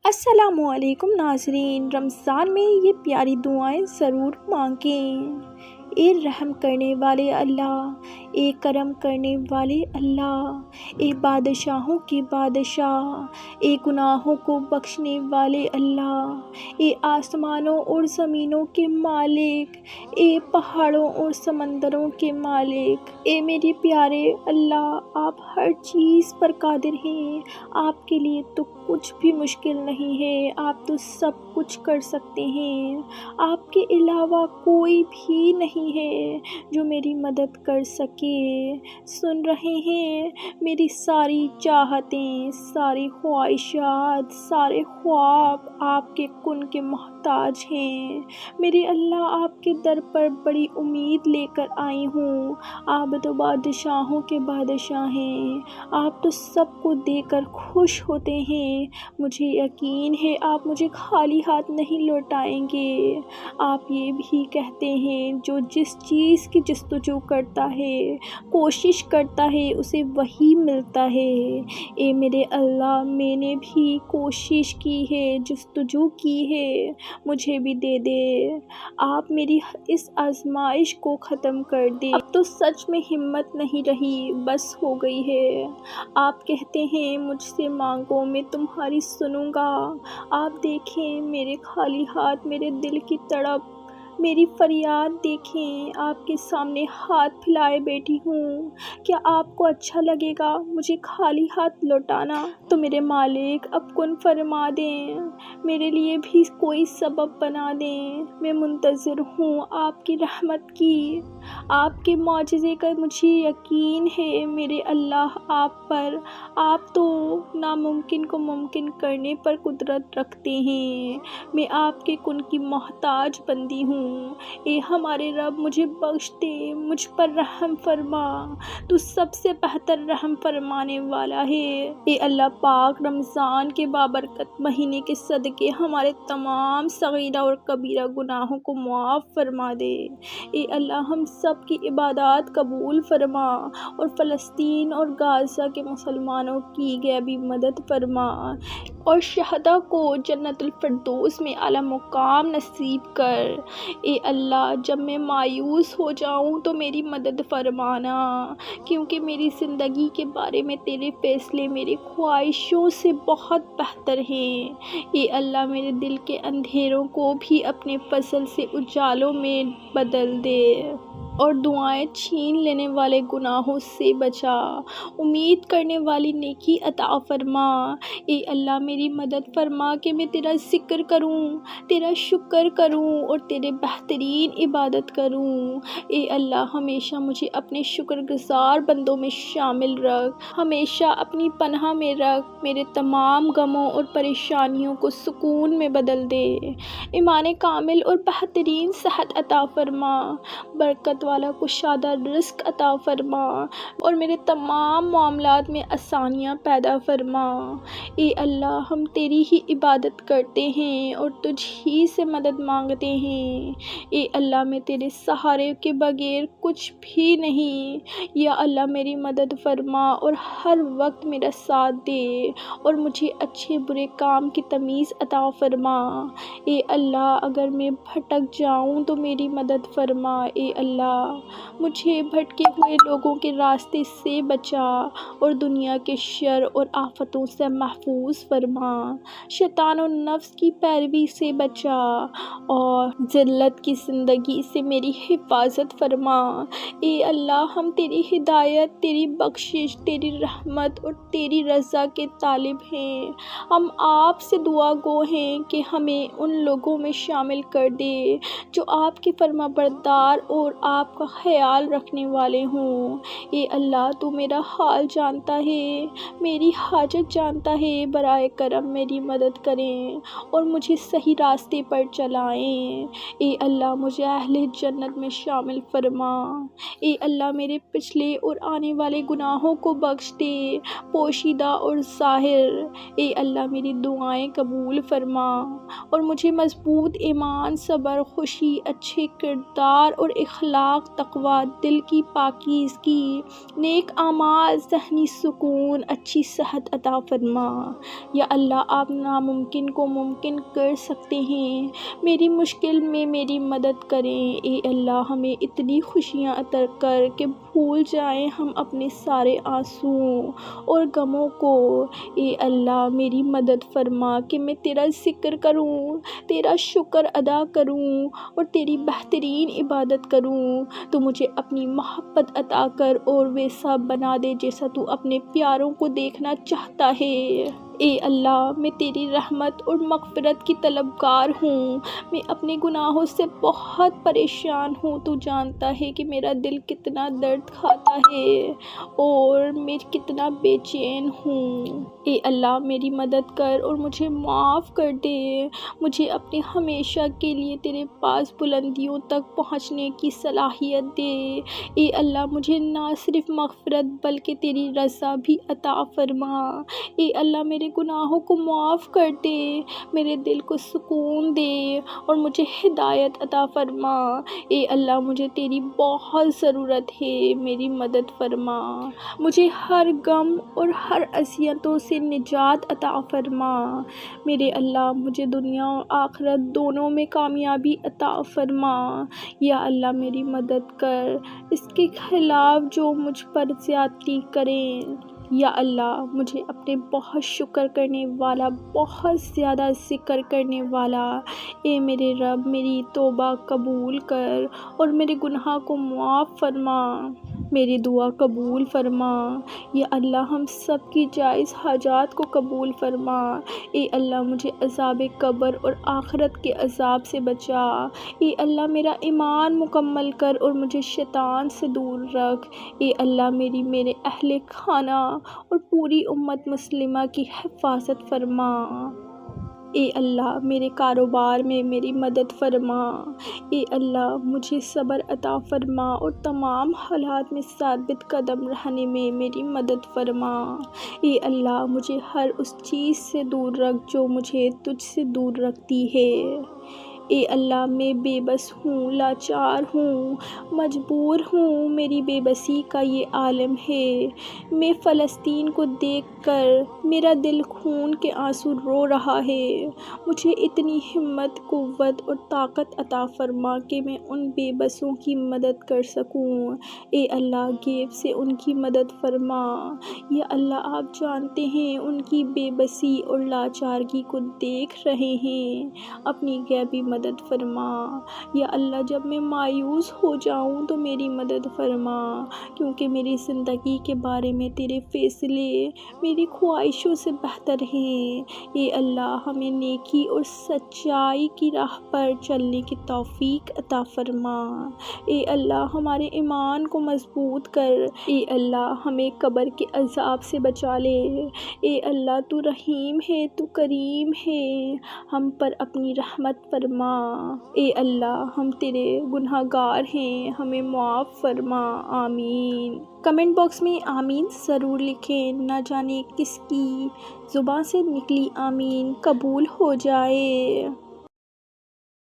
السلام علیکم ناظرین، رمضان میں یہ پیاری دعائیں ضرور مانگیں۔ اے رحم کرنے والے اللہ، اے کرم کرنے والے اللہ، اے بادشاہوں کے بادشاہ، اے گناہوں کو بخشنے والے اللہ، اے آسمانوں اور زمینوں کے مالک، اے پہاڑوں اور سمندروں کے مالک، اے میرے پیارے اللہ، آپ ہر چیز پر قادر ہیں، آپ کے لیے تو کچھ بھی مشکل نہیں ہے، آپ تو سب کچھ کر سکتے ہیں، آپ کے علاوہ کوئی بھی نہیں ہے جو میری مدد کر سکے۔ سن رہے ہیں، میری ساری چاہتیں، ساری خواہشات، سارے خواب آپ کے کن کے محتاج ہیں۔ میرے اللہ، آپ کے در پر بڑی امید لے کر آئی ہوں، آپ تو بادشاہوں کے بادشاہ ہیں، آپ تو سب کو دے کر خوش ہوتے ہیں، مجھے یقین ہے آپ مجھے خالی ہاتھ نہیں لوٹائیں گے۔ آپ یہ بھی کہتے ہیں، جو جس چیز کی جستجو کرتا ہے، کوشش کرتا ہے، اسے وہی ملتا ہے۔ اے میرے اللہ، میں نے بھی کوشش کی ہے، جستجو کی ہے، مجھے بھی دے دے۔ آپ میری اس آزمائش کو ختم کر دے، اب تو سچ میں ہمت نہیں رہی، بس ہو گئی ہے۔ آپ کہتے ہیں مجھ سے مانگو، میں تمہاری سنوں گا۔ آپ دیکھیں میرے خالی ہاتھ، میرے دل کی تڑپ، میری فریاد دیکھیں، آپ کے سامنے ہاتھ پھیلائے بیٹھی ہوں۔ کیا آپ کو اچھا لگے گا مجھے خالی ہاتھ لوٹانا؟ تو میرے مالک اب کن فرما دیں، میرے لیے بھی کوئی سبب بنا دیں، میں منتظر ہوں آپ کی رحمت کی، آپ کے معجزے کا مجھے یقین ہے میرے اللہ آپ پر۔ آپ تو ناممکن کو ممکن کرنے پر قدرت رکھتے ہیں، میں آپ کے کن کی محتاج بندی ہوں۔ اے ہمارے رب، مجھے بخش دے، مجھ پر رحم فرما، تو سب سے بہتر رحم فرمانے والا ہے۔ اے اللہ پاک، رمضان کے بابرکت مہینے کے صدقے ہمارے تمام صغیرہ اور کبیرہ گناہوں کو معاف فرما دے۔ اے اللہ، ہم سب کی عبادات قبول فرما، اور فلسطین اور غزہ کے مسلمانوں کی غیبی مدد فرما، اور شہداء کو جنت الفردوس میں اعلیٰ مقام نصیب کر۔ اے اللہ، جب میں مایوس ہو جاؤں تو میری مدد فرمانا، کیونکہ میری زندگی کے بارے میں تیرے فیصلے میری خواہشوں سے بہت بہتر ہیں۔ اے اللہ، میرے دل کے اندھیروں کو بھی اپنے فضل سے اجالوں میں بدل دے، اور دعائیں چھین لینے والے گناہوں سے بچا، امید کرنے والی نیکی عطا فرما۔ اے اللہ، میری مدد فرما کہ میں تیرا ذکر کروں، تیرا شکر کروں، اور تیرے بہترین عبادت کروں۔ اے اللہ، ہمیشہ مجھے اپنے شکر گزار بندوں میں شامل رکھ، ہمیشہ اپنی پناہ میں رکھ، میرے تمام غموں اور پریشانیوں کو سکون میں بدل دے، ایمان کامل اور بہترین صحت عطا فرما، برکت والا کشادہ رزق عطا فرما، اور میرے تمام معاملات میں آسانیاں پیدا فرما۔ اے اللہ، ہم تیری ہی عبادت کرتے ہیں اور تجھ ہی سے مدد مانگتے ہیں۔ اے اللہ، میں تیرے سہارے کے بغیر کچھ بھی نہیں۔ یا اللہ، میری مدد فرما اور ہر وقت میرا ساتھ دے، اور مجھے اچھے برے کام کی تمیز عطا فرما۔ اے اللہ، اگر میں بھٹک جاؤں تو میری مدد فرما۔ اے اللہ، مجھے بھٹکے ہوئے لوگوں کے راستے سے بچا، اور دنیا کے شر اور آفتوں سے محفوظ فرما، شیطان اور نفس کی پیروی سے بچا، اور ذلت کی زندگی سے میری حفاظت فرما۔ اے اللہ، ہم تیری ہدایت، تیری بخشش، تیری رحمت اور تیری رضا کے طالب ہیں۔ ہم آپ سے دعا گو ہیں کہ ہمیں ان لوگوں میں شامل کر دے جو آپ کے فرما بردار اور آپ کا خیال رکھنے والے ہوں۔ اے اللہ، تو میرا حال جانتا ہے، میری حاجت جانتا ہے، برائے کرم میری مدد کریں اور مجھے صحیح راستے پر چلائیں۔ اے اللہ، مجھے اہل جنت میں شامل فرما۔ اے اللہ، میرے پچھلے اور آنے والے گناہوں کو بخش دے، پوشیدہ اور ظاہر۔ اے اللہ، میری دعائیں قبول فرما، اور مجھے مضبوط ایمان، صبر، خوشی، اچھے کردار اور اخلاق اخلاق، تقوی، دل کی پاکیزگی، نیک اعمال، ذہنی سکون، اچھی صحت عطا فرما۔ یا اللہ آپ ناممکن کو ممکن کر سکتے ہیں، میری مشکل میں میری مدد کریں۔ اے اللہ ہمیں اتنی خوشیاں عطا کر کہ بھول جائیں ہم اپنے سارے آنسوؤں اور غموں کو۔ اے اللہ میری مدد فرما کہ میں تیرا ذکر کروں، تیرا شکر ادا کروں اور تیری بہترین عبادت کروں۔ تو مجھے اپنی محبت عطا کر اور ویسا بنا دے جیسا تو اپنے پیاروں کو دیکھنا چاہتا ہے۔ اے اللہ میں تیری رحمت اور مغفرت کی طلبگار ہوں، میں اپنے گناہوں سے بہت پریشان ہوں۔ تو جانتا ہے کہ میرا دل کتنا درد کھاتا ہے اور میں کتنا بے چین ہوں۔ اے اللہ میری مدد کر اور مجھے معاف کر دے، مجھے اپنے ہمیشہ کے لیے تیرے پاس بلندیوں تک پہنچنے کی صلاحیت دے۔ اے اللہ مجھے نہ صرف مغفرت بلکہ تیری رضا بھی عطا فرما۔ اے اللہ میرے گناہوں کو معاف کر دے، میرے دل کو سکون دے اور مجھے ہدایت عطا فرما۔ اے اللہ مجھے تیری بہت ضرورت ہے، میری مدد فرما۔ مجھے ہر غم اور ہر اذیتوں سے نجات عطا فرما۔ میرے اللہ مجھے دنیا اور آخرت دونوں میں کامیابی عطا فرما۔ یا اللہ میری مدد کر اس کے خلاف جو مجھ پر زیادتی کریں۔ یا اللہ مجھے اپنے بہت شکر کرنے والا، بہت زیادہ ذکر کرنے والا، اے میرے رب میری توبہ قبول کر اور میرے گناہ کو معاف فرما، میری دعا قبول فرما۔ یا اللہ ہم سب کی جائز حاجات کو قبول فرما۔ اے اللہ مجھے عذاب قبر اور آخرت کے عذاب سے بچا۔ اے اللہ میرا ایمان مکمل کر اور مجھے شیطان سے دور رکھ۔ اے اللہ میرے اہل خانہ اور پوری امت مسلمہ کی حفاظت فرما۔ اے اللہ میرے کاروبار میں میری مدد فرما۔ اے اللہ مجھے صبر عطا فرما اور تمام حالات میں ثابت قدم رہنے میں میری مدد فرما۔ اے اللہ مجھے ہر اس چیز سے دور رکھ جو مجھے تجھ سے دور رکھتی ہے۔ اے اللہ میں بے بس ہوں، لاچار ہوں، مجبور ہوں، میری بے بسی کا یہ عالم ہے۔ میں فلسطین کو دیکھ کر میرا دل خون کے آنسو رو رہا ہے۔ مجھے اتنی ہمت، قوت اور طاقت عطا فرما کہ میں ان بے بسوں کی مدد کر سکوں۔ اے اللہ غیب سے ان کی مدد فرما۔ یا اللہ آپ جانتے ہیں ان کی بے بسی اور لاچارگی کو دیکھ رہے ہیں، اپنی غیبی مدد فرما۔ یا اللہ جب میں مایوس ہو جاؤں تو میری مدد فرما، کیونکہ میری زندگی کے بارے میں تیرے فیصلے میری خواہشوں سے بہتر ہیں۔ اے اللہ ہمیں نیکی اور سچائی کی راہ پر چلنے کی توفیق عطا فرما۔ اے اللہ ہمارے ایمان کو مضبوط کر۔ اے اللہ ہمیں قبر کے عذاب سے بچا لے۔ اے اللہ تو رحیم ہے، تو کریم ہے، ہم پر اپنی رحمت فرما۔ اے اللہ ہم تیرے گناہ گار ہیں، ہمیں معاف فرما۔ آمین۔ کمنٹ باکس میں آمین ضرور لکھیں، نہ جانے کس کی زبان سے نکلی آمین قبول ہو جائے۔